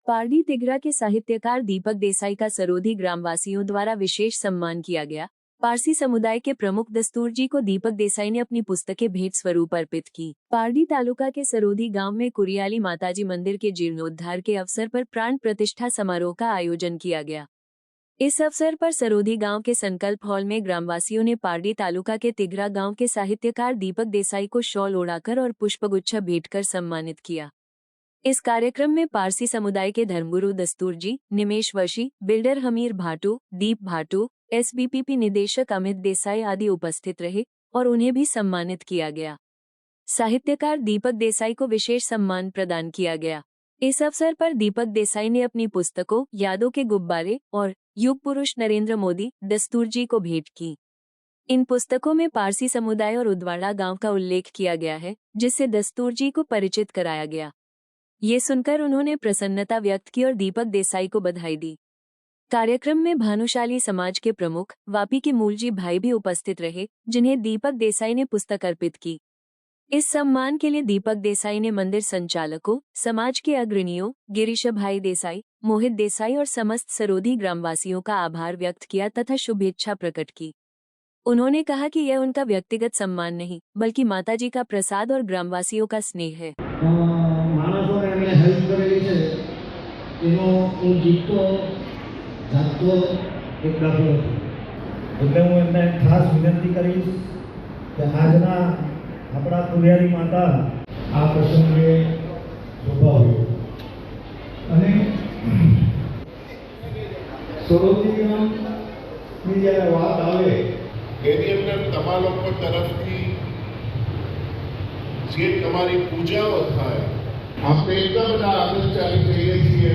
पारडी तिगरा के साहित्यकार दीपक देसाई का सरोधी ग्रामवासियों द्वारा विशेष सम्मान किया गया। पारसी समुदाय के प्रमुख दस्तूर जी को दीपक देसाई ने अपनी पुस्तकें भेंट स्वरूप अर्पित की। पारडी तालुका के सरोधी गांव में कुरियाली माताजी मंदिर के जीर्णोद्धार के अवसर पर प्राण प्रतिष्ठा समारोह का आयोजन किया गया। इस अवसर पर सरोधी गांव के संकल्प हॉल में ग्रामवासियों ने पारडी तालुका के तिगरा गांव के साहित्यकार दीपक देसाई को शॉल ओढ़ाकर और पुष्पगुच्छा भेंटकर सम्मानित किया। इस कार्यक्रम में पारसी समुदाय के धर्मगुरु दस्तूर जी, निमेश वशी, बिल्डर हमीर भाटू, दीप भाटू, SBPP निदेशक अमित देसाई आदि उपस्थित रहे और उन्हें भी सम्मानित किया गया। साहित्यकार दीपक देसाई को विशेष सम्मान प्रदान किया गया। इस अवसर पर दीपक देसाई ने अपनी पुस्तकों यादों के गुब्बारे और युग पुरुष नरेंद्र मोदी दस्तूर जी को भेंट की। इन पुस्तकों में पारसी समुदाय और उदवाड़ा गांव का उल्लेख किया गया है, जिससे दस्तूर जी को परिचित कराया गया। ये सुनकर उन्होंने प्रसन्नता व्यक्त की और दीपक देसाई को बधाई दी। कार्यक्रम में भानुशाली समाज के प्रमुख वापी के मूलजी भाई भी उपस्थित रहे, जिन्हें दीपक देसाई ने पुस्तक अर्पित की। इस सम्मान के लिए दीपक देसाई ने मंदिर संचालकों, समाज के अग्रणियों, गिरीश भाई देसाई, मोहित देसाई और समस्त सरोधी ग्रामवासियों का आभार व्यक्त किया तथा शुभेच्छा प्रकट की। उन्होंने कहा कि यह उनका व्यक्तिगत सम्मान नहीं, बल्कि माताजी का प्रसाद और ग्रामवासियों का स्नेह है। માણસોને એમને હેલ્પ કરેલી છે એનો હું જીતતો જાગતો એક દાખલો છું। એટલે હું એમને ખાસ વિનંતી કરીશ કે આજના આપણા કુરિયારી માતા આ પ્રસંગે શોભાવ્યો અને સરોજી ગામની જ્યારે વાત આવે એની અંદર તમારા લોકો તરફથી જે તમારી પૂજાઓ થાય આપણે એટલા બધા આગળ ચાલી જઈએ છીએ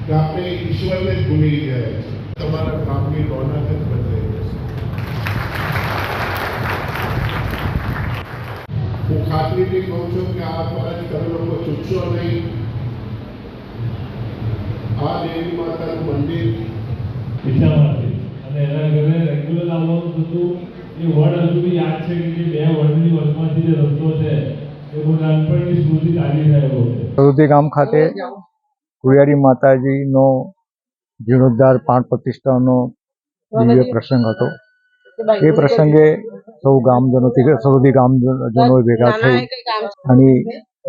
કે આપણે ઈશ્વરને જ ભૂલી ગયા છીએ। તમારા ગામની રોનક જ બદલાઈ જશે। હું ખાતરીથી કહું છું કે આ ફરજ તમે લોકો ચૂકશો નહીં। આ દેવી માતાનું મંદિર ઈચ્છામાંથી અને એના ઘરે રેગ્યુલર આવવાનું થતું એ વર્ડ હજુ બી યાદ છે કે જે 2 વર્ડની વચમાંથી જે રસ્તો છે એ બહુ નાનપણની સ્મૃતિ તાજી થાય એવો છે। સરોધી ગામ ખાતે કુરિયારી માતાજીનો જીર્ણોદ્ધાર પ્રાણ પ્રતિષ્ઠાનો દિવ્ય પ્રસંગ હતો। એ પ્રસંગે સૌ ગામજનો સરોધી ગામજનો ભેગા થઈ આની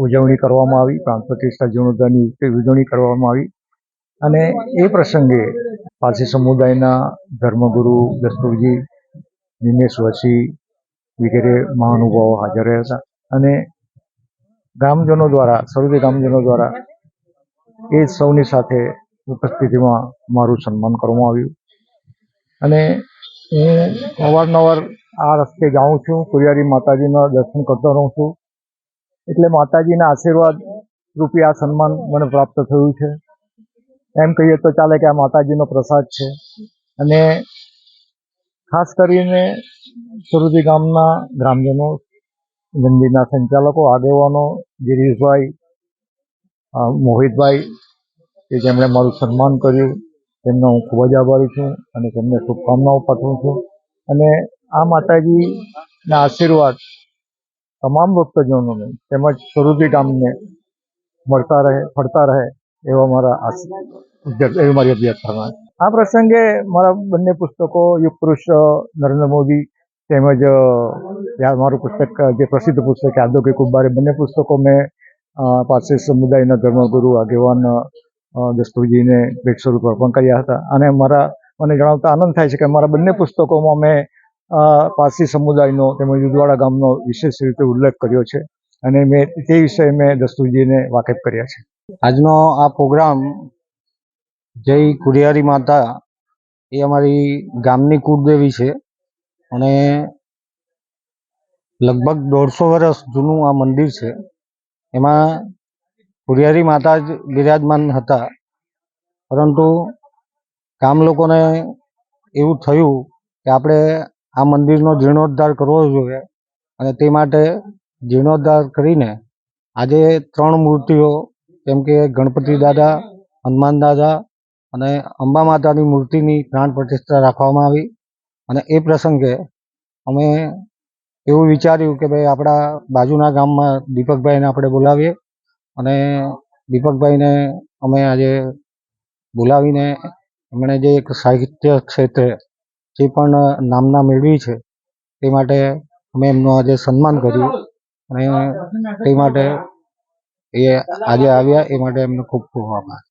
ઉજવણી કરવામાં આવી। પ્રાણ પ્રતિષ્ઠા જીર્ણોદ્ધારની ઉજવણી કરવામાં આવી અને એ પ્રસંગે પારસી સમુદાયના ધર્મગુરુ દસ્તુરજી, નિમેશ વસી વગેરે મહાનુભાવો હાજર રહ્યા હતા અને ગામજનો દ્વારા સરોધી ગામજનો દ્વારા એ સૌની સાથે ઉપસ્થિતિમાં મારું સન્માન કરવામાં આવ્યું અને હું અવારનવાર આ રસ્તે જાઉં છું, કુરિયારી માતાજીના દર્શન કરતો રહું છું। એટલે માતાજીના આશીર્વાદ રૂપી આ સન્માન મને પ્રાપ્ત થયું છે। એમ કહીએ તો ચાલે કે આ માતાજીનો પ્રસાદ છે અને ખાસ કરીને સરોધી ગામના ગ્રામજનો, મંદિરના સંચાલકો, આગેવાનો, गिरीशभाई, मोहितभाई કે જેમણે મારું સન્માન કર્યું તેમનો હું ખૂબ જ આભારી છું અને તેમને શુભકામનાઓ પાઠવું છું અને આ માતાજીના આશીર્વાદ તમામ ભક્તજનોને તેમજ સરોધી ગામને મળતા રહે, ફળતા રહે એવા મારી અભ્યર્થના છે। આ પ્રસંગે મારા બંને પુસ્તકો યુગ પુરુષ નરેન્દ્ર મોદી તેમજ મારું પુસ્તક જે પ્રસિદ્ધ પુસ્તક યાદો કે ગુબ્બારે બંને પુસ્તકો મેં પારસી સમુદાયના ધર્મગુરુ આગેવાન દસ્તુરજીને ભેટ સ્વરૂપ અર્પણ કર્યા હતા અને મને જણાવતા આનંદ થાય છે કે મારા બંને પુસ્તકોમાં મેં પારસી સમુદાયનો તેમજ ઉદવાડા ગામનો વિશેષ રીતે ઉલ્લેખ કર્યો છે અને તે વિષয়ে મેં દસ્તુરજીને વાકેફ કર્યા છે। આજનો આ પ્રોગ્રામ જય કુરિયારી માતા એ અમારી ગામની કુળદેવી છે અને લગભગ 150 વર્ષ જૂનું આ મંદિર છે। એમાં કુરિયારી માતા જ બિરાજમાન હતા, પરંતુ ગામ લોકોને એવું થયું કે આપણે આ મંદિરનો જીર્ણોદ્ધાર કરવો જોઈએ અને તે માટે જીર્ણોદ્ધાર કરીને આજે 3 મૂર્તિઓ કેમ કે ગણપતિ દાદા, હનુમાન દાદા અને અંબા માતાની મૂર્તિની પ્રાણ પ્રતિષ્ઠા રાખવામાં આવી અને એ પ્રસંગે અમે એવું વિચાર્યું કે ભાઈ આપણા બાજુના ગામમાં દીપકભાઈને આપણે બોલાવીએ અને દીપકભાઈને અમે આજે બોલાવીને એમણે જે એક સાહિત્ય ક્ષેત્રે જે પણ નામના મેળવી છે તે માટે અમે એમનું આજે સન્માન કર્યું અને તે માટે એ આજે આવ્યા એ માટે એમનો ખૂબ ખૂબ આભાર.